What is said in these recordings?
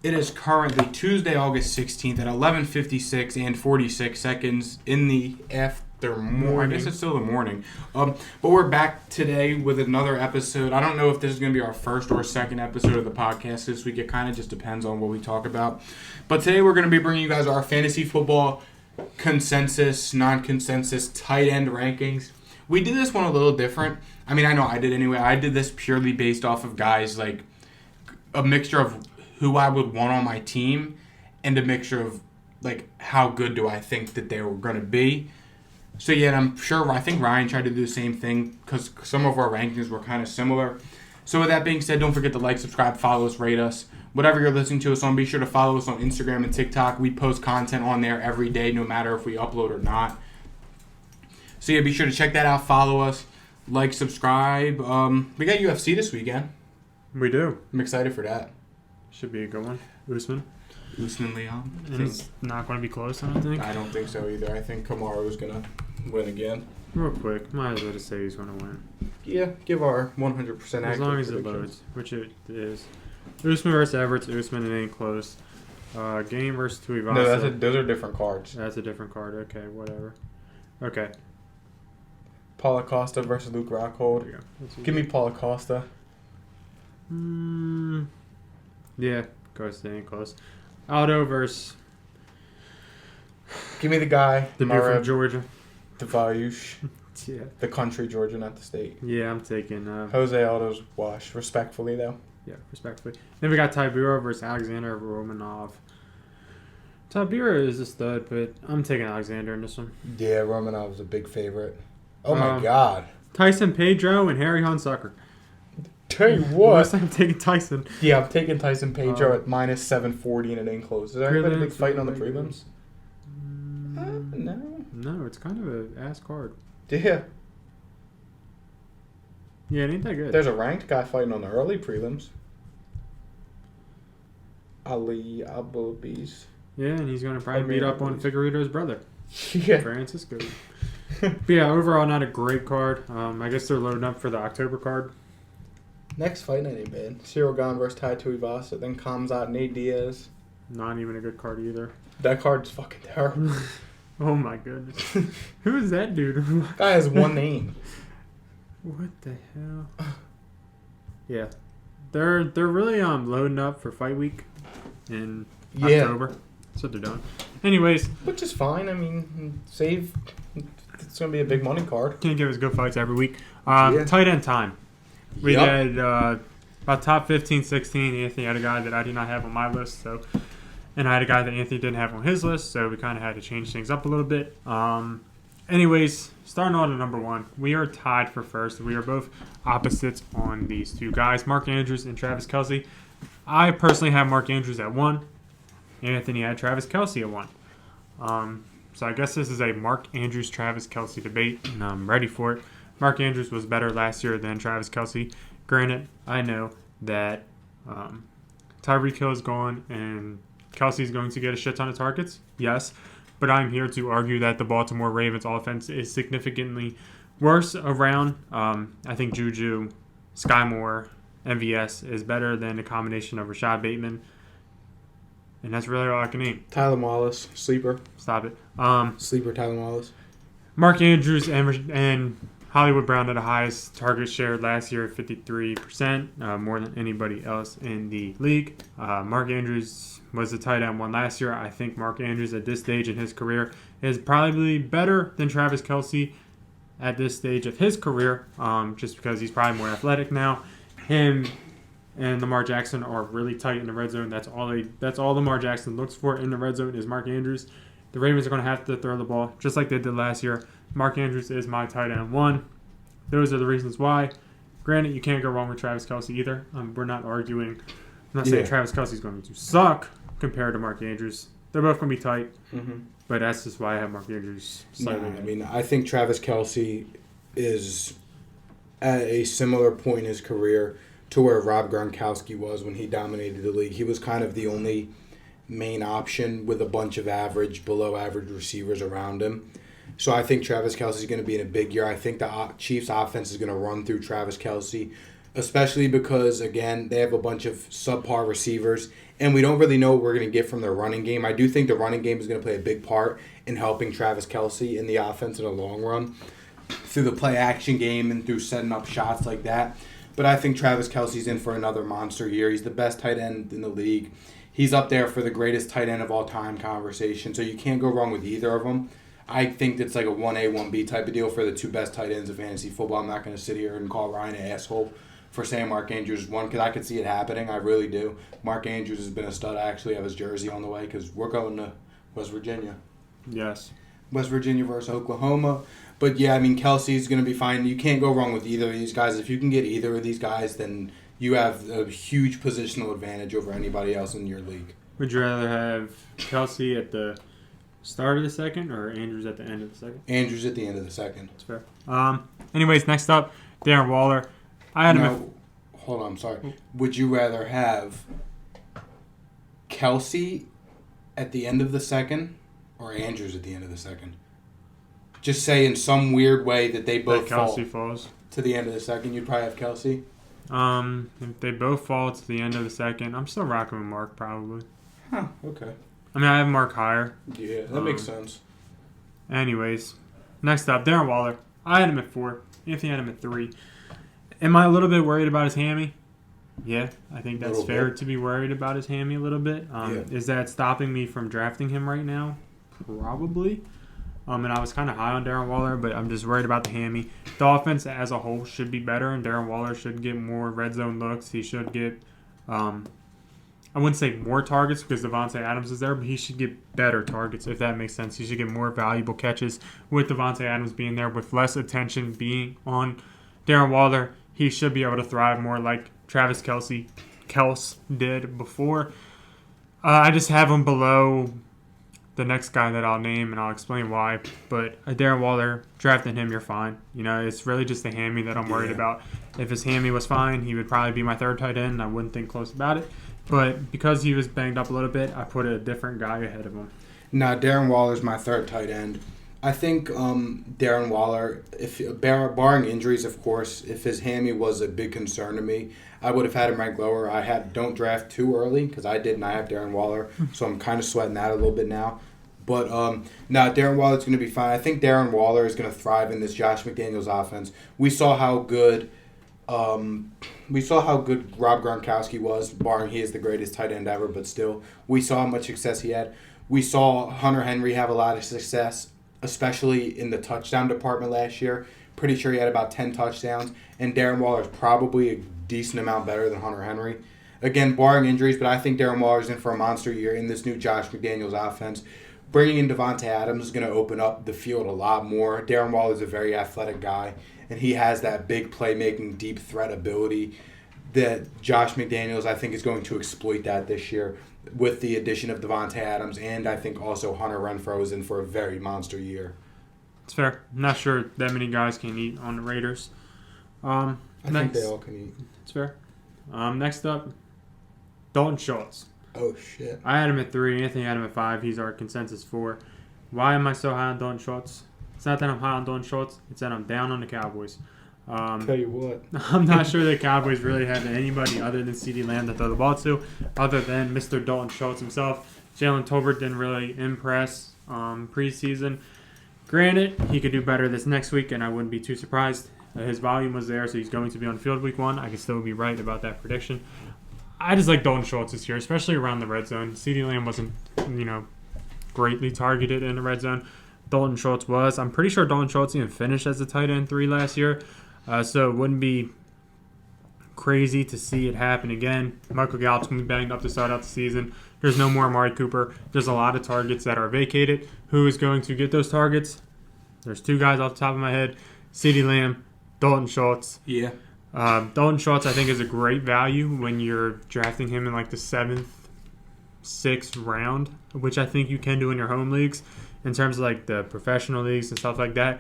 It is currently Tuesday, August 16th at 11:56 and 46 seconds in the afternoon. I guess it's still the morning. But we're back today with another episode. I don't know if this is going to be our first or second episode of the podcast this week. It kind of just depends on what we talk about. But today we're going to be bringing you guys our fantasy football consensus, non-consensus, tight end rankings. We did this one a little different. I mean, I know I did anyway. I did this purely based off of guys like a mixture of who I would want on my team and a mixture of like how good do I think that they were going to be. So yeah, and I think Ryan tried to do the same thing because some of our rankings were kind of similar. So with that being said, don't forget to like, subscribe, follow us, rate us. Whatever you're listening to us on, be sure to follow us on Instagram and TikTok. We post content on there every day, no matter if we upload or not. So yeah, be sure to check that out. Follow us, like, subscribe. We got UFC this weekend. We do. I'm excited for that. Should be a good one. Usman Leon. And it's not going to be close, I don't think. I don't think so either. I think Kamaru is going to win again. Real quick, might as well just say he's going to win. Yeah, give our 100% accurate as long as it loads, which it is. Usman versus Everett. Usman, it ain't close. Game versus Tuivasa. No, those are different cards. That's a different card. Okay, whatever. Okay. Paulo Costa versus Luke Rockhold. Give me Paulo Costa. Yeah, Costa ain't close. Aldo versus... Give me the guy. The dude from Georgia. Devayush. Yeah. The country, Georgia, not the state. Yeah, I'm taking... Jose Aldo's wash. Respectfully, though. Yeah, respectfully. Then we got Tybura versus Alexander Romanov. Tybura is a stud, but I'm taking Alexander in this one. Yeah, Romanov's a big favorite. Oh, my God. Tyson Pedro and Harry Hunsucker. Tell you what. I'm taking Tyson. Yeah, I'm taking Tyson Pedro at minus 740 and it ain't close. Is there anybody big fighting on the prelims? No. No, it's kind of an ass card. Yeah. Yeah, it ain't that good. There's a ranked guy fighting on the early prelims. Ali Abubis. Yeah, and he's going to probably beat up on Figueiredo's brother. Yeah. Francisco. But yeah, overall not a great card. I guess they're loading up for the October card. Next fight ain't bad. Cyril Gane versus Tai Tuivasa. Then Khamzat, Nate Diaz. Not even a good card either. That card's fucking terrible. Oh my goodness. Who is that dude? Guy has one name. What the hell? Yeah. They're really loading up for fight week in October. That's what they're doing. Anyways. Which is fine. I mean, save. It's going to be a big money card. Can't give us good fights every week. Tight end time. We did about top 15, 16. Anthony had a guy that I did not have on my list, and I had a guy that Anthony didn't have on his list, so we kind of had to change things up a little bit. Anyways, starting on at number one, we are tied for first. We are both opposites on these two guys, Mark Andrews and Travis Kelce. I personally have Mark Andrews at 1. Anthony had Travis Kelce at 1. So I guess this is a Mark Andrews, Travis Kelce debate, and I'm ready for it. Mark Andrews was better last year than Travis Kelce. Granted, I know that Tyreek Hill is gone and Kelce is going to get a shit ton of targets. Yes, but I'm here to argue that the Baltimore Ravens offense is significantly worse around. I think Juju, Sky Moore, MVS is better than a combination of Rashad Bateman. And that's really all I can name. Tyler Wallace, sleeper. Stop it. Sleeper Tyler Wallace. Mark Andrews and Hollywood Brown had the highest target share last year at 53%, more than anybody else in the league. Mark Andrews was the tight end one last year. I think Mark Andrews at this stage in his career is probably better than Travis Kelce at this stage of his career, just because he's probably more athletic now. Him and Lamar Jackson are really tight in the red zone. That's all Lamar Jackson looks for in the red zone is Mark Andrews. The Ravens are going to have to throw the ball just like they did last year. Mark Andrews is my tight end 1. Those are the reasons why. Granted, you can't go wrong with Travis Kelce either. We're not arguing. I'm not saying Travis Kelce is going to suck compared to Mark Andrews. They're both going to be tight. Mm-hmm. But that's just why I have Mark Andrews slightly. I mean, I think Travis Kelce is at a similar point in his career to where Rob Gronkowski was when he dominated the league. He was kind of the only main option with a bunch of below average receivers around him. So I think Travis Kelce is going to be in a big year. I think the Chiefs offense is going to run through Travis Kelce. especially because, again, they have a bunch of subpar receivers, and we don't really know what we're going to get from their running game. I do think the running game is going to play a big part in helping Travis Kelce in the offense in the long run through the play-action game and through setting up shots like that. But I think Travis Kelce's in for another monster year. He's the best tight end in the league. He's up there for the greatest tight end of all time conversation, so you can't go wrong with either of them. I think it's like a 1A, 1B type of deal for the two best tight ends of fantasy football. I'm not going to sit here and call Ryan an asshole for saying Mark Andrews is one, because I could see it happening. I really do. Mark Andrews has been a stud. I actually have his jersey on the way because we're going to West Virginia. Yes. West Virginia versus Oklahoma. But, yeah, I mean, Kelsey's going to be fine. You can't go wrong with either of these guys. If you can get either of these guys, then you have a huge positional advantage over anybody else in your league. Would you rather have Kelce at the start of the second or Andrews at the end of the second? Andrews at the end of the second. That's fair. Anyways, next up, Darren Waller. I had him hold on, I'm sorry. Would you rather have Kelce at the end of the second or Andrews at the end of the second? Just say in some weird way that they both falls to the end of the second. You'd probably have Kelce. If they both fall to the end of the second, I'm still rocking with Mark probably. Huh, okay. I mean, I have Mark higher. Yeah, that makes sense. Anyways, next up, Darren Waller. I had him at 4. Anthony had him at 3. Am I a little bit worried about his hammy? Yeah, I think that's fair to be worried about his hammy a little bit. Is that stopping me from drafting him right now? Probably. And I was kind of high on Darren Waller, but I'm just worried about the hammy. The offense as a whole should be better, and Darren Waller should get more red zone looks. He should get, I wouldn't say more targets because Devontae Adams is there, but he should get better targets, if that makes sense. He should get more valuable catches with Devontae Adams being there, with less attention being on Darren Waller. He should be able to thrive more like Travis Kelce did before. I just have him below the next guy that I'll name, and I'll explain why. But Darren Waller, drafting him, you're fine. You know, it's really just the hammy that I'm worried about. If his hammy was fine, he would probably be my third tight end, and I wouldn't think close about it. But because he was banged up a little bit, I put a different guy ahead of him. Now, Darren Waller's my third tight end. I think Darren Waller, barring injuries, of course, if his hammy was a big concern to me, I would have had him ranked lower. Don't draft too early because I did, and I have Darren Waller, so I'm kind of sweating that a little bit now. But Darren Waller's going to be fine. I think Darren Waller is going to thrive in this Josh McDaniels offense. We saw how good Rob Gronkowski was, barring he is the greatest tight end ever, but still, we saw how much success he had. We saw Hunter Henry have a lot of success, especially in the touchdown department last year. Pretty sure he had about 10 touchdowns, and Darren Waller is probably a decent amount better than Hunter Henry. Again, barring injuries, but I think Darren Waller is in for a monster year in this new Josh McDaniels offense. Bringing in Devontae Adams is going to open up the field a lot more. Darren Waller is a very athletic guy, and he has that big playmaking, deep threat ability that Josh McDaniels, I think, is going to exploit that this year with the addition of Devontae Adams, and I think also Hunter Renfrow is in for a very monster year. It's fair. I'm not sure that many guys can eat on the Raiders. I think they all can eat. It's fair. Next up, Dalton Schultz. Oh, shit. I had him at 3. Anthony had him at 5. He's our consensus 4. Why am I so high on Dalton Schultz? It's not that I'm high on Dalton Schultz. It's that I'm down on the Cowboys. Tell you what. I'm not sure the Cowboys really have anybody other than CeeDee Lamb to throw the ball to, other than Mr. Dalton Schultz himself. Jalen Tolbert didn't really impress preseason. Granted, he could do better this next week, and I wouldn't be too surprised. His volume was there, so he's going to be on the field week 1. I could still be right about that prediction. I just like Dalton Schultz this year, especially around the red zone. CeeDee Lamb wasn't, greatly targeted in the red zone. Dalton Schultz was. I'm pretty sure Dalton Schultz even finished as a tight end 3 last year, so it wouldn't be crazy to see it happen again. Michael Gallup's going to be banged up to start out the season. There's no more Amari Cooper. There's a lot of targets that are vacated. Who is going to get those targets? There's 2 guys off the top of my head. CeeDee Lamb, Dalton Schultz. Yeah. Dalton Schultz, I think, is a great value when you're drafting him in like the 7th, 6th round, which I think you can do in your home leagues. In terms of like the professional leagues and stuff like that,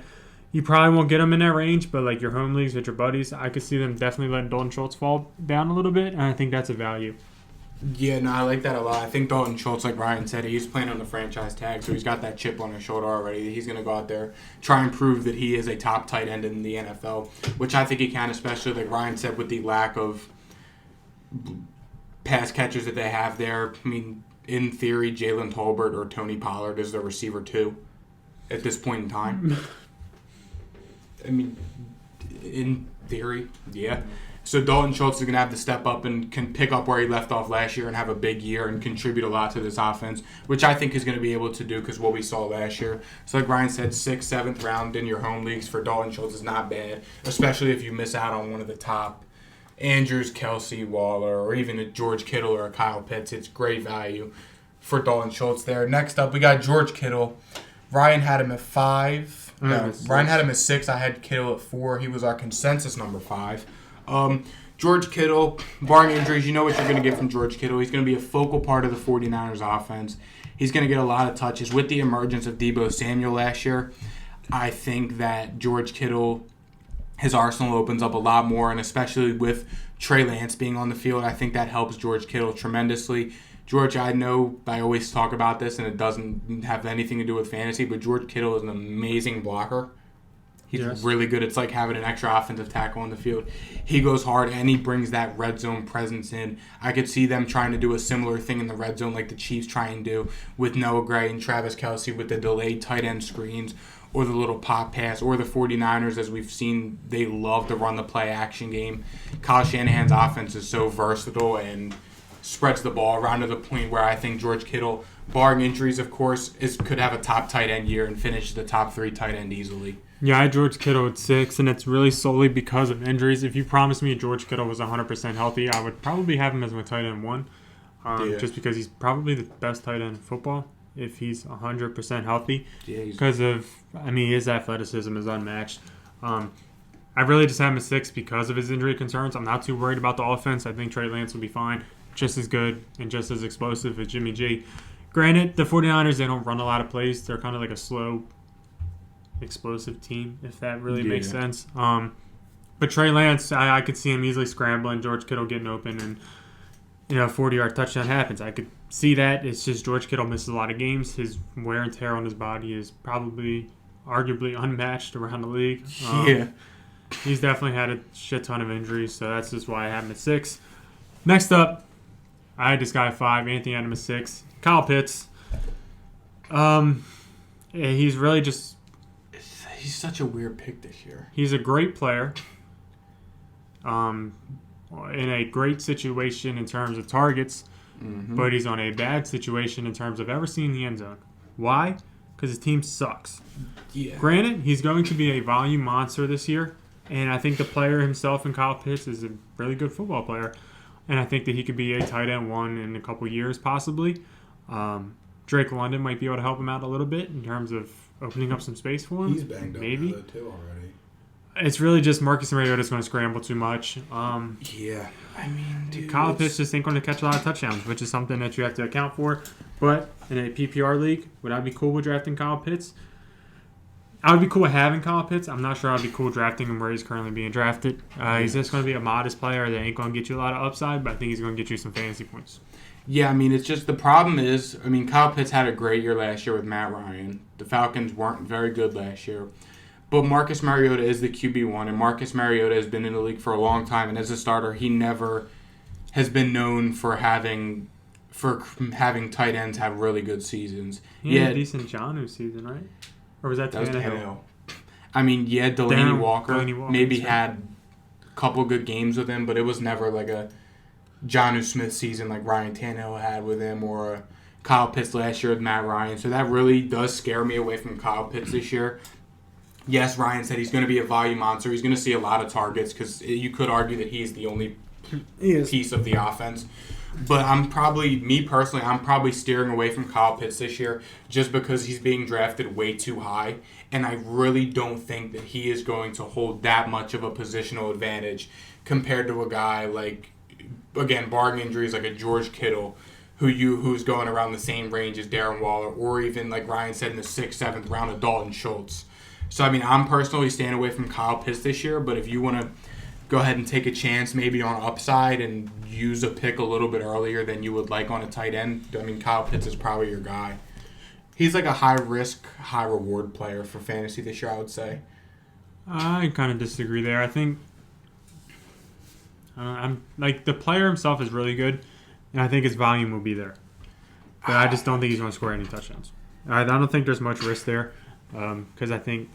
you probably won't get him in that range, but like your home leagues with your buddies, I could see them definitely letting Dalton Schultz fall down a little bit, and I think that's a value. Yeah, no, I like that a lot. I think Dalton Schultz, like Ryan said, he's playing on the franchise tag, so he's got that chip on his shoulder already. He's going to go out there, try and prove that he is a top tight end in the NFL, which I think he can, especially like Ryan said, with the lack of pass catchers that they have there. I mean, in theory, Jalen Tolbert or Tony Pollard is the receiver too at this point in time. I mean, in theory, yeah. So Dalton Schultz is going to have to step up and can pick up where he left off last year and have a big year and contribute a lot to this offense, which I think is going to be able to do because what we saw last year. So like Ryan said, 6th, 7th round in your home leagues for Dalton Schultz is not bad, especially if you miss out on one of the top Andrews, Kelsey, Waller, or even a George Kittle or a Kyle Pitts. It's great value for Dalton Schultz there. Next up, we got George Kittle. Ryan had him at 5. Ryan had him at 6. I had Kittle at 4. He was our consensus number 5. George Kittle, barring injuries, you know what you're going to get from George Kittle. He's going to be a focal part of the 49ers offense. He's going to get a lot of touches. With the emergence of Deebo Samuel last year, I think that George Kittle, his arsenal opens up a lot more, and especially with Trey Lance being on the field, I think that helps George Kittle tremendously. George, I know I always talk about this, and it doesn't have anything to do with fantasy, but George Kittle is an amazing blocker. He's really good. It's like having an extra offensive tackle on the field. He goes hard, and he brings that red zone presence in. I could see them trying to do a similar thing in the red zone like the Chiefs try and do with Noah Gray and Travis Kelce with the delayed tight end screens or the little pop pass, or the 49ers, as we've seen, they love to run the play action game. Kyle Shanahan's offense is so versatile and spreads the ball around to the point where I think George Kittle, barring injuries, of course, could have a top tight end year and finish the top 3 tight end easily. Yeah, I had George Kittle at 6, and it's really solely because of injuries. If you promised me George Kittle was 100% healthy, I would probably have him as my tight end 1, just because he's probably the best tight end in football if he's 100% healthy. Yeah, because his athleticism is unmatched. I really just have him at 6 because of his injury concerns. I'm not too worried about the offense. I think Trey Lance will be fine, just as good and just as explosive as Jimmy G. Granted, the 49ers, they don't run a lot of plays. They're kind of like a slow, explosive team, if that really makes sense. But Trey Lance, I could see him easily scrambling, George Kittle getting open, and 40-yard touchdown happens. I could see that. It's just George Kittle misses a lot of games. His wear and tear on his body is probably arguably unmatched around the league. He's definitely had a shit ton of injuries, so that's just why I have him at 6. Next up, I had this guy at 5. Anthony had him at 6. Kyle Pitts. He's really just... He's such a weird pick this year. He's a great player. In a great situation in terms of targets, but he's on a bad situation in terms of ever seeing the end zone. Why? Because his team sucks. Yeah. Granted, he's going to be a volume monster this year, and I think the player himself in Kyle Pitts is a really good football player, and I think that he could be a tight end 1 in a couple years possibly. Drake London might be able to help him out a little bit in terms of opening up some space for him. He's banged up maybe too already. It's really just Marcus Mariota's going to scramble too much. Yeah. I mean, dude, Kyle Pitts just ain't going to catch a lot of touchdowns, which is something that you have to account for. But in a PPR league, would I be cool with drafting Kyle Pitts? I would be cool with having Kyle Pitts. I'm not sure I'd be cool drafting him where he's currently being drafted. He's just going to be a modest player that ain't going to get you a lot of upside, but I think he's going to get you some fantasy points. Yeah, I mean, it's just the problem is, Kyle Pitts had a great year last year with Matt Ryan. The Falcons weren't very good last year. But Marcus Mariota is the QB1, and Marcus Mariota has been in the league for a long time, and as a starter, he never has been known for having tight ends have really good seasons. He had a decent Jonnu season, right? Or was that Tannehill? Delaney Walker maybe had a couple good games with him, but it was never like a Jonnu Smith season like Ryan Tannehill had with him, or Kyle Pitts last year with Matt Ryan. So that really does scare me away from Kyle Pitts this year. Yes, Ryan said he's going to be a volume monster. He's going to see a lot of targets because you could argue that he's the only piece of the offense. But I'm probably steering away from Kyle Pitts this year just because he's being drafted way too high. And I really don't think that he is going to hold that much of a positional advantage compared to a guy like, again, barring injuries, like a George Kittle, who's going around the same range as Darren Waller, or even, like Ryan said, in the 6th, 7th round of Dalton Schultz. So, I'm personally staying away from Kyle Pitts this year, but if you want to go ahead and take a chance maybe on upside and use a pick a little bit earlier than you would like on a tight end, I mean, Kyle Pitts is probably your guy. He's like a high-risk, high-reward player for fantasy this year, I would say. I kind of disagree there. I think I'm like the player himself is really good, and I think his volume will be there. But I just don't think he's going to score any touchdowns. I don't think there's much risk there because I think,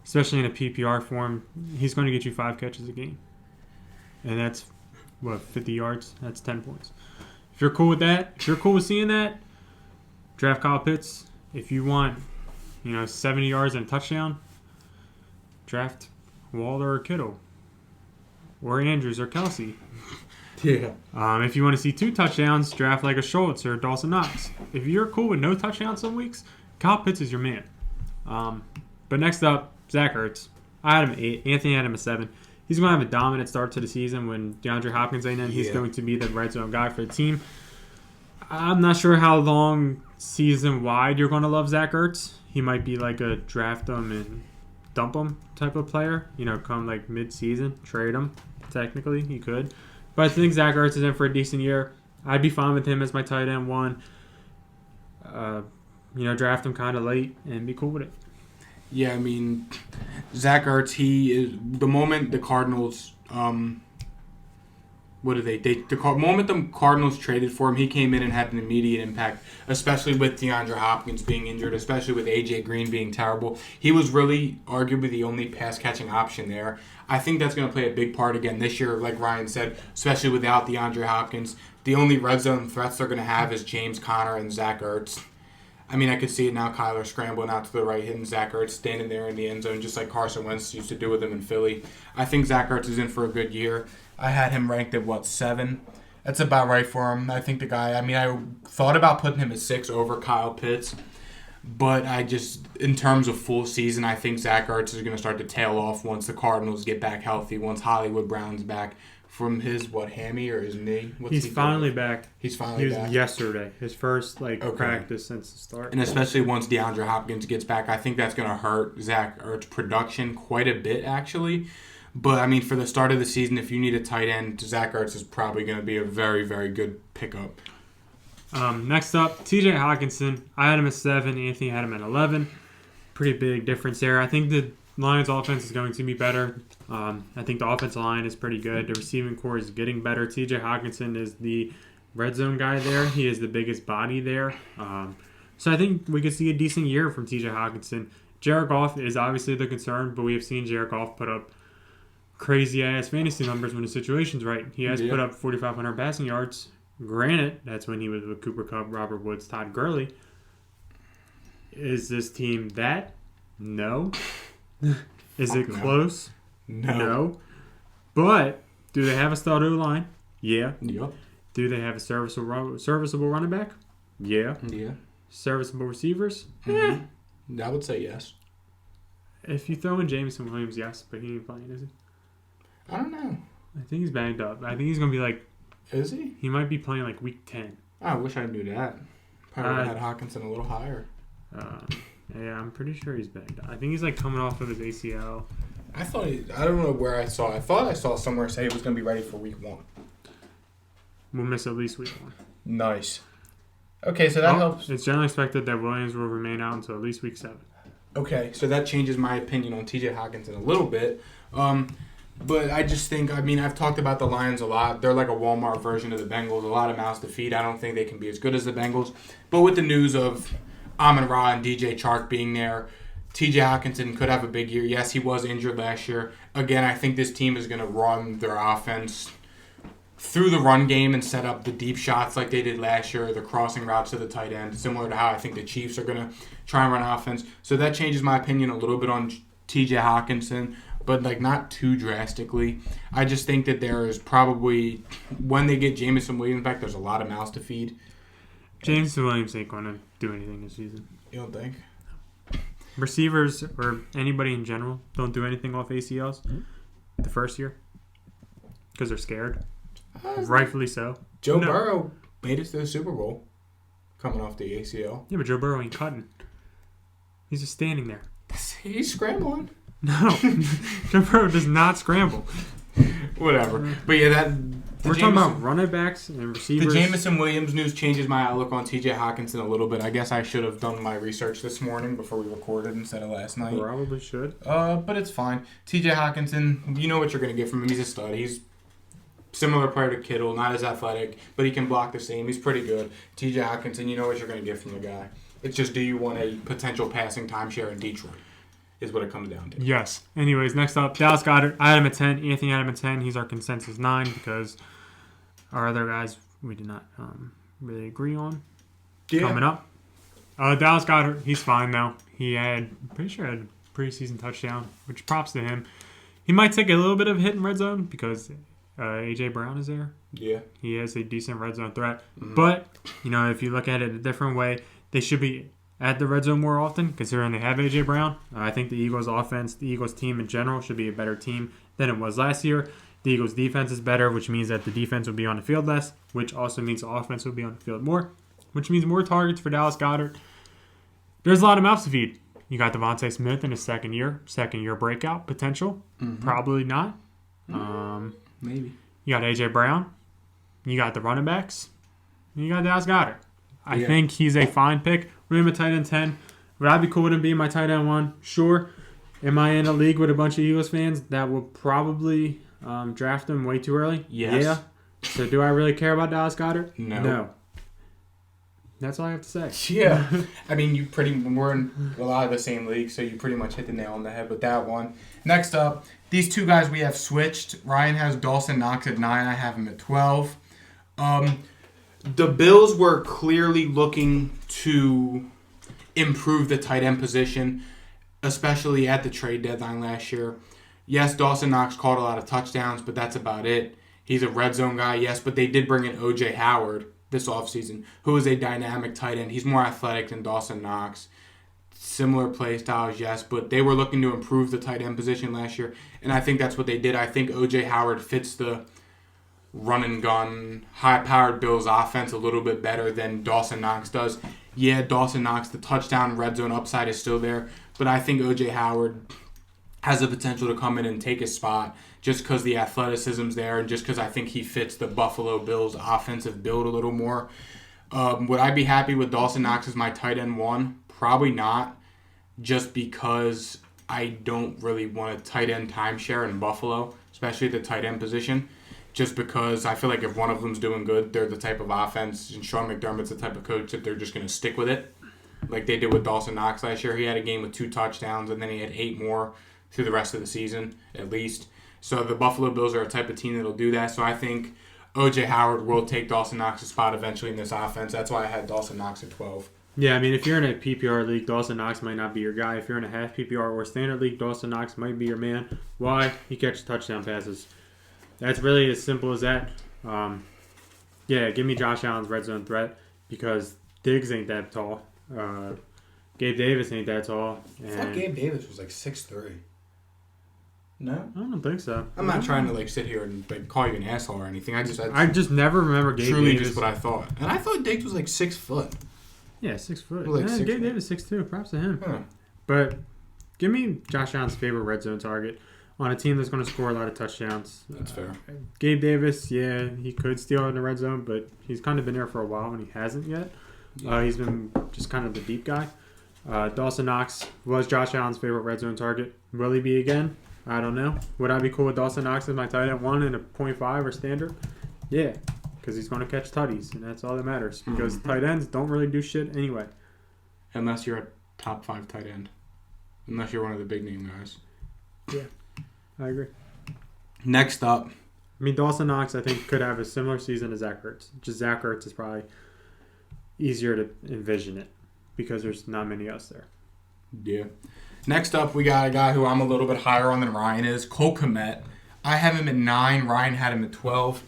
especially in a PPR form, he's going to get you 5 catches a game. And that's, 50 yards? That's 10 points. If you're cool with that, if you're cool with seeing that, draft Kyle Pitts. If you want, 70 yards and a touchdown, draft Waller or Kittle. Or Andrews or Kelsey. Yeah. If you want to see 2 touchdowns, draft like a Schultz or Dawson Knox. If you're cool with no touchdowns some weeks, Kyle Pitts is your man. But next up, Zach Ertz. I had him at 8. Anthony had him at 7. He's going to have a dominant start to the season when DeAndre Hopkins ain't in. He's going to be the red zone guy for the team. I'm not sure how long season-wide you're going to love Zach Ertz. He might be like a draft him and dump him type of player. Come like mid-season, trade him. Technically, he could. But I think Zach Ertz is in for a decent year. I'd be fine with him as my tight end 1. Draft him kind of late and be cool with it. Yeah, I mean, Zach Ertz, he is the moment the Cardinals, the moment the Cardinals traded for him, he came in and had an immediate impact, especially with DeAndre Hopkins being injured, especially with AJ Green being terrible. He was really arguably the only pass catching option there. I think that's going to play a big part again this year, like Ryan said, especially without DeAndre Hopkins. The only red zone threats they're going to have is James Conner and Zach Ertz. I mean, I could see it now, Kyler scrambling out to the right, hitting Zach Ertz, standing there in the end zone, just like Carson Wentz used to do with him in Philly. I think Zach Ertz is in for a good year. I had him ranked at, 7? That's about right for him. I think the guy, I thought about putting him at 6 over Kyle Pitts, but in terms of full season, I think Zach Ertz is going to start to tail off once the Cardinals get back healthy, once Hollywood Brown's back from his, hammy or his knee? He's finally back. He's finally back. He was yesterday. His first, practice since the start. And especially once DeAndre Hopkins gets back, I think that's going to hurt Zach Ertz's production quite a bit, actually. But, for the start of the season, if you need a tight end, Zach Ertz is probably going to be a very, very good pickup. Next up, TJ Hawkinson. I had him at 7. Anthony had him at 11. Pretty big difference there. I think the Lions' offense is going to be better. I think the offensive line is pretty good. The receiving core is getting better. TJ Hawkinson is the red zone guy there. He is the biggest body there. So I think we could see a decent year from TJ Hawkinson. Jared Goff is obviously the concern, but we have seen Jared Goff put up crazy-ass fantasy numbers when the situation's right. He has put up 4,500 passing yards. Granted, that's when he was with Cooper Kupp, Robert Woods, Todd Gurley. Is this team that? No. Is it close? No. But do they have a stud O-line? Yeah. Yep. Do they have a serviceable running back? Yeah. Yeah. Serviceable receivers? Mm-hmm. I would say yes. If you throw in Jameson Williams, yes, but he ain't playing, is he? I don't know. I think he's banged up. I think he's going to be like... Is he? He might be playing like week 10. I wish I knew that. Probably had Hawkinson a little higher. Yeah, I'm pretty sure he's banged up. I think he's coming off of his ACL. I don't know where I saw. I thought I saw somewhere say he was going to be ready for week 1. We'll miss at least week 1. Nice. Okay, so that helps. It's generally expected that Williams will remain out until at least week 7. Okay, so that changes my opinion on TJ Hawkinson a little bit. But I just think, I've talked about the Lions a lot. They're like a Walmart version of the Bengals. A lot of mouths to feed. I don't think they can be as good as the Bengals. But with the news of Amon-Ra and DJ Chark being there, TJ Hawkinson could have a big year. Yes, he was injured last year. Again, I think this team is going to run their offense through the run game and set up the deep shots like they did last year, the crossing routes to the tight end, similar to how I think the Chiefs are going to try and run offense. So that changes my opinion a little bit on TJ Hawkinson, but not too drastically. I just think that there is probably, when they get Jameson Williams back, there's a lot of mouths to feed. Jameson Williams ain't going to do anything this season. You don't think? Receivers or anybody in general don't do anything off ACLs the first year because they're scared. Rightfully so. Joe Burrow made it to the Super Bowl coming off the ACL. Yeah, but Joe Burrow ain't cutting. He's just standing there. He's scrambling. No. Joe Burrow does not scramble. Whatever. But yeah, we're talking about running backs and receivers. The Jameson Williams news changes my outlook on T.J. Hockenson a little bit. I guess I should have done my research this morning before we recorded instead of last night. Probably should. But it's fine. T.J. Hockenson, you know what you're going to get from him. He's a stud. He's similar player to Kittle, not as athletic, but he can block the same. He's pretty good. T.J. Hockenson, you know what you're going to get from the guy. It's just, do you want a potential passing timeshare in Detroit? Is what it comes down to. Yes. Anyways, next up, Dallas Goedert. I had him at 10. Anthony had him at 10. He's our consensus 9 because our other guys we did not really agree on. Yeah. Coming up. Dallas Goedert, he's fine now. I'm pretty sure had a preseason touchdown, which props to him. He might take a little bit of a hit in red zone because A.J. Brown is there. Yeah. He has a decent red zone threat. Mm-hmm. But, if you look at it a different way, they should be at the red zone more often, considering they have A.J. Brown. I think the Eagles' offense, the Eagles' team in general, should be a better team than it was last year. The Eagles' defense is better, which means that the defense will be on the field less, which also means the offense will be on the field more, which means more targets for Dallas Goedert. There's a lot of mouths to feed. You got Devontae Smith in his second year breakout potential. Mm-hmm. Probably not. Maybe. You got A.J. Brown. You got the running backs. And you got Dallas Goedert. I think he's a fine pick. We're in my tight end 10. Would I be cool with him being my tight end 1? Sure. Am I in a league with a bunch of Eagles fans that will probably draft him way too early? Yes. Yeah. So do I really care about Dallas Goedert? No. That's all I have to say. Yeah. I mean, we're in a lot of the same league, so you pretty much hit the nail on the head with that one. Next up, these two guys we have switched. Ryan has Dawson Knox at 9. I have him at 12. The Bills were clearly looking to improve the tight end position, especially at the trade deadline last year. Yes, Dawson Knox caught a lot of touchdowns, but that's about it. He's a red zone guy, yes, but they did bring in O.J. Howard this offseason, who is a dynamic tight end. He's more athletic than Dawson Knox. Similar play styles, yes, but they were looking to improve the tight end position last year, and I think that's what they did. I think O.J. Howard fits the run and gun, high-powered Bills offense a little bit better than Dawson Knox does. Yeah, Dawson Knox, the touchdown red zone upside is still there, but I think O.J. Howard has the potential to come in and take his spot just because the athleticism's there and just because I think he fits the Buffalo Bills offensive build a little more. Would I be happy with Dawson Knox as my tight end 1? Probably not, just because I don't really want a tight end timeshare in Buffalo, especially at the tight end position. Just because I feel like if one of them's doing good, they're the type of offense, and Sean McDermott's the type of coach that they're just going to stick with it. Like they did with Dawson Knox last year. He had a game with 2 touchdowns, and then he had 8 more through the rest of the season, at least. So the Buffalo Bills are a type of team that'll do that. So I think O.J. Howard will take Dawson Knox's spot eventually in this offense. That's why I had Dawson Knox at 12. Yeah, I mean, if you're in a PPR league, Dawson Knox might not be your guy. If you're in a half PPR or standard league, Dawson Knox might be your man. Why? He catches touchdown passes. That's really as simple as that. Give me Josh Allen's red zone threat because Diggs ain't that tall. Gabe Davis ain't that tall. I thought Gabe Davis was like 6'3". No? I don't think so. I'm not trying to sit here and call you an asshole or anything. I just never remember Gabe Davis. Truly just what I thought. And I thought Diggs was 6 foot. Yeah, 6 foot. Gabe Davis 6'2". Props to him. Huh. But give me Josh Allen's favorite red zone target on a team that's going to score a lot of touchdowns. That's fair. Gabe Davis, yeah, he could steal in the red zone, but he's kind of been there for a while and he hasn't yet. Yeah. He's been just kind of the deep guy. Dawson Knox was Josh Allen's favorite red zone target. Will he be again? I don't know. Would I be cool with Dawson Knox as my tight end 1 in a 0.5 or standard? Yeah, because he's going to catch tutties, and that's all that matters. Because tight ends don't really do shit anyway. Unless you're a top 5 tight end. Unless you're one of the big name guys. Yeah, I agree. Next up. I mean, Dawson Knox, I think, could have a similar season as Zach Ertz. Just Zach Ertz is probably easier to envision it because there's not many else there. Yeah. Next up, we got a guy who I'm a little bit higher on than Ryan is, Cole Kmet. I have him at 9. Ryan had him at 12.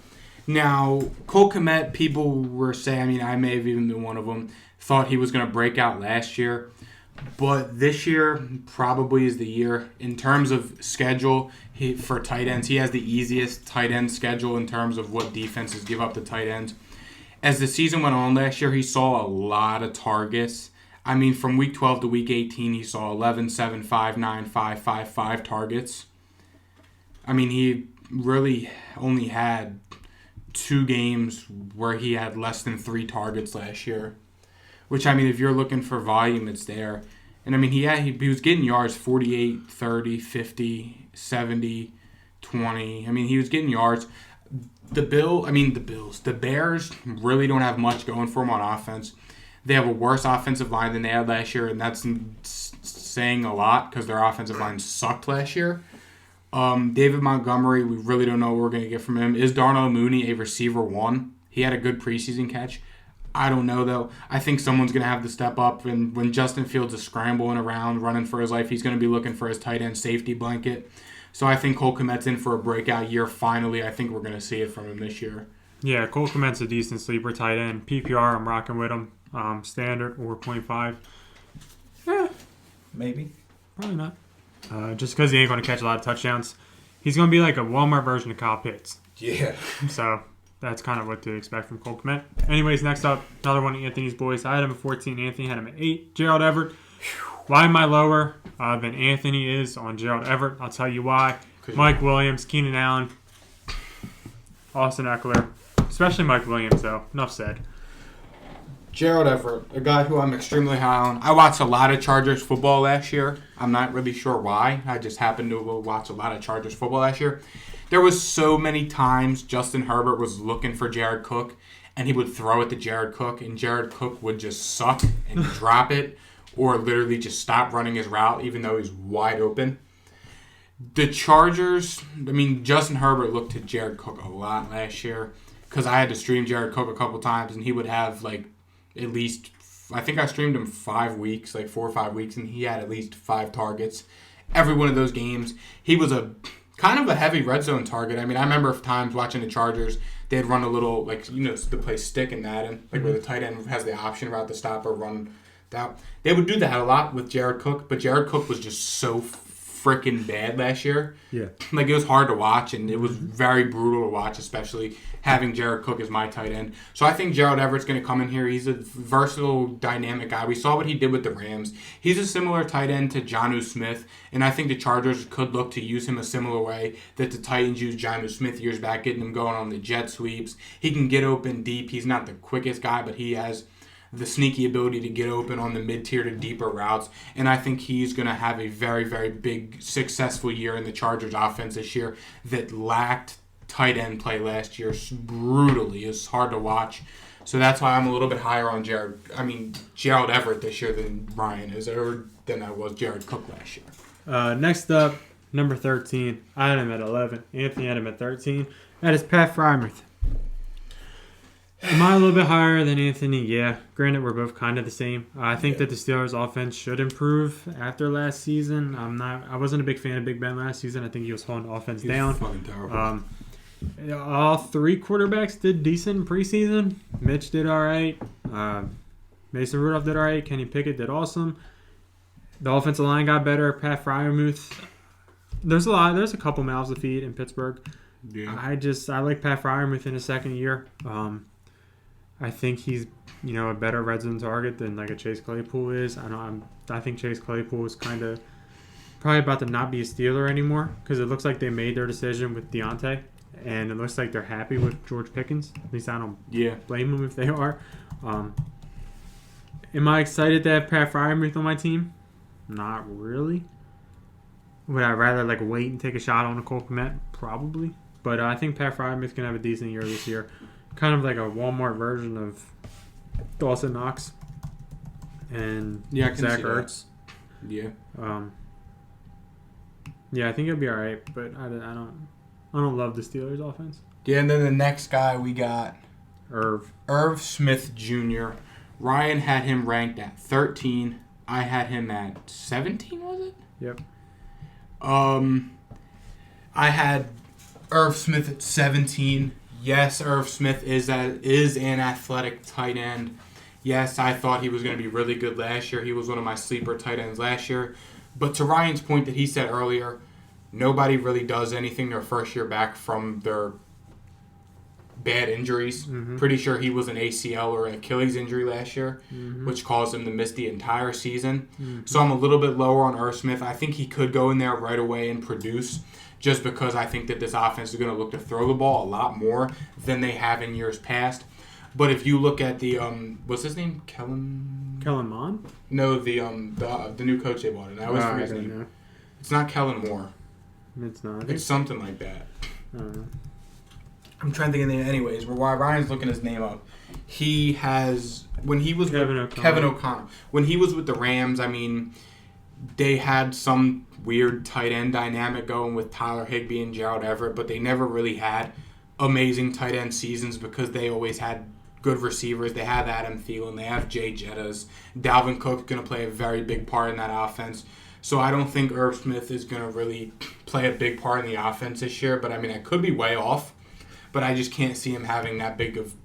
Now, Cole Kmet, people were saying, I may have even been one of them, thought he was going to break out last year. But this year probably is the year. In terms of schedule for tight ends, he has the easiest tight end schedule in terms of what defenses give up to tight ends. As the season went on last year, he saw a lot of targets. I mean, from week 12 to week 18, he saw 11, 7, 5, 9, 5, 5, 5 targets. I mean, really only had 2 games where he had less than 3 targets last year. Which, I mean, if you're looking for volume, it's there. And, I mean, he was getting yards 48, 30, 50, 70, 20. I mean, he was getting yards. The Bears really don't have much going for them on offense. They have a worse offensive line than they had last year, and that's saying a lot because their offensive line sucked last year. David Montgomery, we really don't know what we're going to get from him. Is Darnell Mooney a receiver 1? He had a good preseason catch. I don't know, though. I think someone's going to have to step up, and when Justin Fields is scrambling around, running for his life, he's going to be looking for his tight end safety blanket. So I think Cole Kmet's in for a breakout year finally. I think we're going to see it from him this year. Yeah, Cole Kmet's a decent sleeper tight end. PPR, I'm rocking with him. Standard or 0.5. Maybe. Probably not. Just because he ain't going to catch a lot of touchdowns. He's going to be like a Walmart version of Kyle Pitts. Yeah. So that's kind of what to expect from Cole Kmet. Anyways, next up, another one of Anthony's boys. I had him at 14. Anthony had him at 8. Gerald Everett. Why am I lower than Anthony is on Gerald Everett? I'll tell you why. Mike Williams, Keenan Allen, Austin Eckler. Especially Mike Williams, though. Enough said. Gerald Everett, a guy who I'm extremely high on. I watched a lot of Chargers football last year. I'm not really sure why. I just happened to watch a lot of Chargers football last year. There was so many times Justin Herbert was looking for Jared Cook, and he would throw it to Jared Cook, and Jared Cook would just suck and drop it, or literally just stop running his route, even though he's wide open. The Chargers, I mean, Justin Herbert looked to Jared Cook a lot last year, because I had to stream Jared Cook a couple times, and he would have, like, at least, I think I streamed him 5 weeks, like 4 or 5 weeks, and he had at least 5 targets. Every one of those games, he was a kind of a heavy red zone target. I mean, I remember times watching the Chargers, they'd run a little, like, you know, the play stick and that, and like where the tight end has the option route to stop or run that. They would do that a lot with Jared Cook, but Jared Cook was just so freaking bad last year. Yeah. Like, it was hard to watch, and it was very brutal to watch, especially having Jared Cook as my tight end. So I think Gerald Everett's going to come in here. He's a versatile, dynamic guy. We saw what he did with the Rams. He's a similar tight end to Jonnu Smith, and I think the Chargers could look to use him a similar way that the Titans used Jonnu Smith years back, getting him going on the jet sweeps. He can get open deep. He's not the quickest guy, but he has the sneaky ability to get open on the mid-tier to deeper routes, and I think he's going to have a very, very big, successful year in the Chargers offense this year that lacked tight end play last year brutally. It's hard to watch, so that's why I'm a little bit higher on Gerald Everett this year than Ryan is, or than I was Jared Cook last year. Next up, number 13. I had him at 11. Anthony had him at 13. That is Pat Freiermuth. Am I a little bit higher than Anthony? Yeah. Granted, we're both kind of the same. I think that the Steelers' offense should improve after last season. I wasn't a big fan of Big Ben last season. I think he was holding the offense down. Fucking terrible. All 3 quarterbacks did decent in preseason. Mitch did all right. Mason Rudolph did all right. Kenny Pickett did awesome. The offensive line got better. Pat Freiermuth. There's a couple mouths to feed in Pittsburgh. Yeah. I like Pat Freiermuth in his second year. I think he's, a better red zone target than like a Chase Claypool is. I think Chase Claypool is kind of probably about to not be a Steeler anymore because it looks like they made their decision with Deontay, and it looks like they're happy with George Pickens. At least I don't blame them if they are. Am I excited to have Pat Freiermuth on my team? Not really. Would I rather wait and take a shot on a Cole Kmet? Probably. But I think Pat Freiermuth can have a decent year this year. Kind of like a Walmart version of Dawson Knox and Zach Ertz. Yeah. I think it'll be all right, but I don't love the Steelers' offense. Yeah, and then the next guy we got Irv Smith Jr. Ryan had him ranked at 13. I had him at 17, was it? Yep. I had Irv Smith at 17. Yes, Irv Smith is an athletic tight end. Yes, I thought he was going to be really good last year. He was one of my sleeper tight ends last year. But to Ryan's point that he said earlier, nobody really does anything their first year back from their bad injuries. Mm-hmm. Pretty sure he was an ACL or an Achilles injury last year, which caused him to miss the entire season. Mm-hmm. So I'm a little bit lower on Irv Smith. I think he could go in there right away and produce. just because I think that this offense is going to look to throw the ball a lot more than they have in years past. But if you look at the what's his name, Kellen Mond? No, the new coach they brought in. I always forget his name. Know. It's not Kellen Moore. It's not. It's something like that. I don't know. I'm trying to think of the name. Anyways, while Ryan's looking his name up, he has when he was Kevin O'Connor. When he was with the Rams, I mean, they had some weird tight end dynamic going with Tyler Higbee and Gerald Everett, but they never really had amazing tight end seasons because they always had good receivers. They have Adam Thielen. They have Jay Jettas. Dalvin Cook's going to play a very big part in that offense. So I don't think Irv Smith is going to really play a big part in the offense this year. But, I mean, I could be way off. But I just can't see him having that big of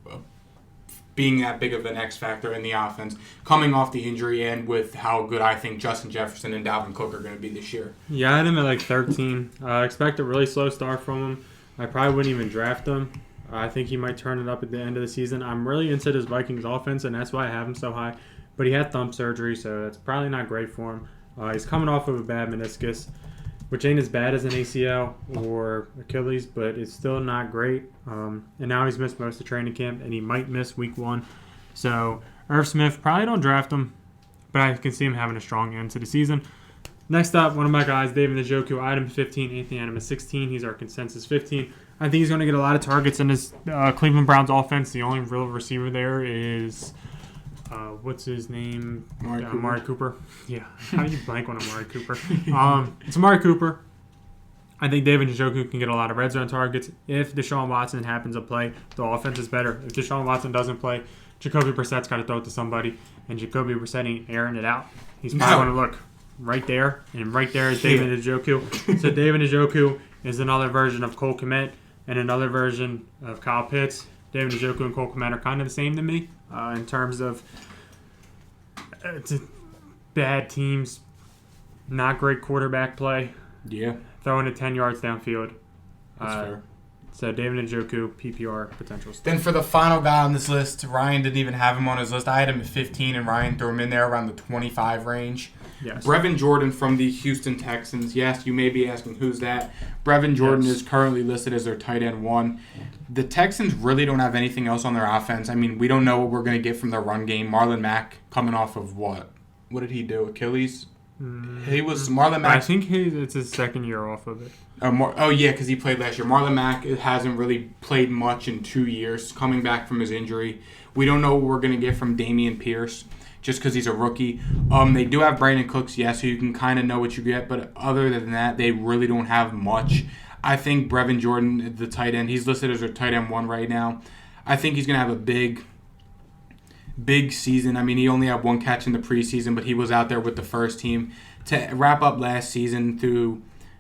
being that big of an X factor in the offense, coming off the injury and with how good I think Justin Jefferson and Dalvin Cook are going to be this year. Yeah, I had him at like 13. I expect a really slow start from him. I probably wouldn't even draft him. I think he might turn it up at the end of the season. I'm really into this Vikings offense, and that's why I have him so high. But he had thumb surgery, so that's probably not great for him. He's coming off of a bad meniscus, which ain't as bad as an ACL or Achilles, but it's still not great. And now he's missed most of training camp, and he might miss week 1. So Irv Smith, probably don't draft him, but I can see him having a strong end to the season. Next up, one of my guys, David Njoku, item 15, Anthony Adams 16. He's our consensus 15. I think he's going to get a lot of targets in this Cleveland Browns offense. The only real receiver there is, what's his name? Amari Cooper. Yeah, how do you blank on Amari Cooper? It's Amari Cooper. I think David Njoku can get a lot of red zone targets. If Deshaun Watson happens to play, the offense is better. If Deshaun Watson doesn't play, Jacoby Brissett's got to throw it to somebody, and Jacoby Brissett ain't airing it out. He's probably going to look right there, and right there is David Njoku. So David Njoku is another version of Cole Kmet and another version of Kyle Pitts. David Njoku and Cole Kmet are kind of the same to me in terms of bad teams, not great quarterback play. Yeah. Throwing it 10 yards downfield. That's fair. So David Njoku, PPR potential. Then for the final guy on this list, Ryan didn't even have him on his list. I had him at 15, and Ryan threw him in there around the 25 range. Yes. Brevin Jordan from the Houston Texans. Yes, you may be asking who's that. Brevin Jordan is currently listed as their tight end 1. The Texans really don't have anything else on their offense. I mean, we don't know what we're going to get from their run game. Marlon Mack coming off of what? What did he do? Achilles? He was Marlon Mack. I think it's his second year off of it. Yeah, because he played last year. Marlon Mack hasn't really played much in 2 years, coming back from his injury. We don't know what we're going to get from Dameon Pierce, just because he's a rookie. They do have Brandon Cooks, yes, so you can kind of know what you get, but other than that, they really don't have much. I think Brevin Jordan, the tight end, he's listed as a tight end 1 right now. I think he's going to have a big season. I mean, he only had 1 catch in the preseason, but he was out there with the first team. To wrap up last season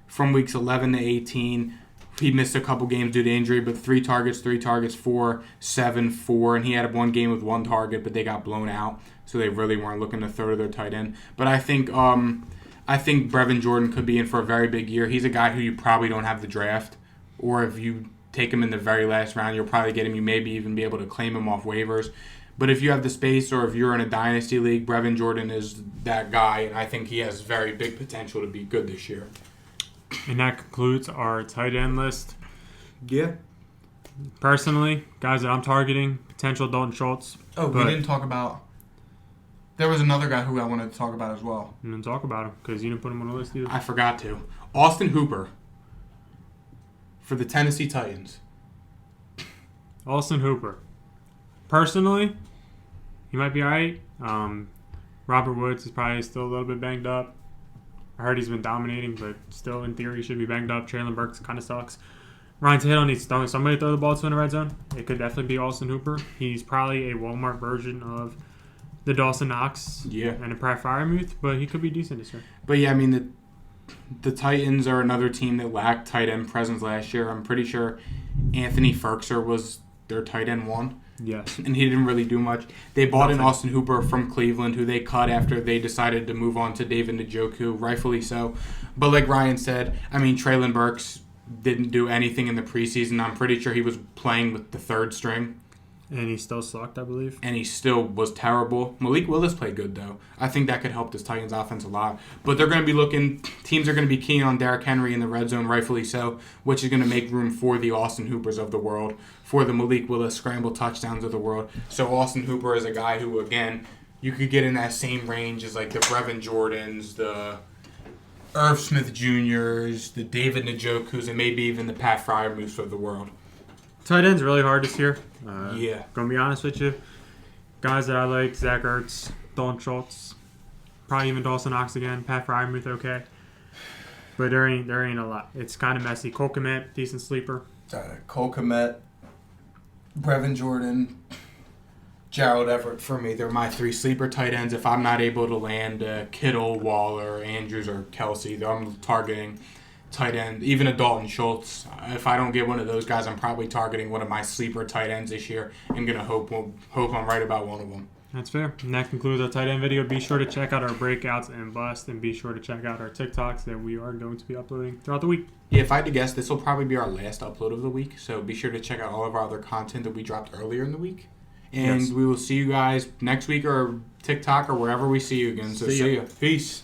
from weeks 11 to 18, he missed a couple games due to injury, but 3 targets, 4, 7, 4, and he had 1 game with 1 target, but they got blown out, so they really weren't looking to throw to their tight end. But I think Brevin Jordan could be in for a very big year. He's a guy who you probably don't have the draft, or if you take him in the very last round, you'll probably get him. You maybe even be able to claim him off waivers. But if you have the space, or if you're in a dynasty league, Brevin Jordan is that guy, and I think he has very big potential to be good this year. And that concludes our tight end list. Yeah. Personally, guys that I'm targeting, potential Dalton Schultz. Oh, we didn't talk about... There was another guy who I wanted to talk about as well. And then talk about him, because you didn't put him on the list either. I forgot to. Austin Hooper for the Tennessee Titans. Austin Hooper. Personally, he might be all right. Robert Woods is probably still a little bit banged up. I heard he's been dominating, but still, in theory, should be banged up. Traylon Burks kind of sucks. Ryan Tannehill needs somebody to throw the ball to in the red zone. It could definitely be Austin Hooper. He's probably a Walmart version of the Dawson Knox and a Pratt Freiermuth, but he could be decent this year. But yeah, I mean, the Titans are another team that lacked tight end presence last year. I'm pretty sure Anthony Ferkser was their tight end 1. Yes. And he didn't really do much. They bought in Austin Hooper from Cleveland, who they cut after they decided to move on to David Njoku, rightfully so. But like Ryan said, I mean, Traylon Burks didn't do anything in the preseason. I'm pretty sure he was playing with the 3rd string. And he still sucked, I believe. And he still was terrible. Malik Willis played good, though. I think that could help this Titans offense a lot. But they're going to be teams are going to be keen on Derrick Henry in the red zone, rightfully so, which is going to make room for the Austin Hoopers of the world, for the Malik Willis scramble touchdowns of the world. So Austin Hooper is a guy who, again, you could get in that same range as like the Brevin Jordans, the Irv Smith Jr.'s, the David Njoku's, and maybe even the Pat Fryermuths of the world. Tight end's really hard this year. Yeah. Gonna be honest with you. Guys that I like, Zach Ertz, Dalton Schultz, probably even Dawson Knox again, Pat Fryermuth, okay. But there ain't a lot. It's kind of messy. Cole Kmet, decent sleeper. Cole Kmet, Brevin Jordan, Gerald Everett for me. They're my 3 sleeper tight ends. If I'm not able to land Kittle, Waller, Andrews, or Kelsey, I'm targeting tight end, even a Dalton Schultz. If I don't get one of those guys, I'm probably targeting one of my sleeper tight ends this year and going to hope I'm right about one of them. That's fair. And that concludes our tight end video. Be sure to check out our breakouts and bust, and be sure to check out our TikToks that we are going to be uploading throughout the week. Yeah, if I had to guess, this will probably be our last upload of the week, so be sure to check out all of our other content that we dropped earlier in the week. And we will see you guys next week or TikTok or wherever we see you again. So see ya. Peace.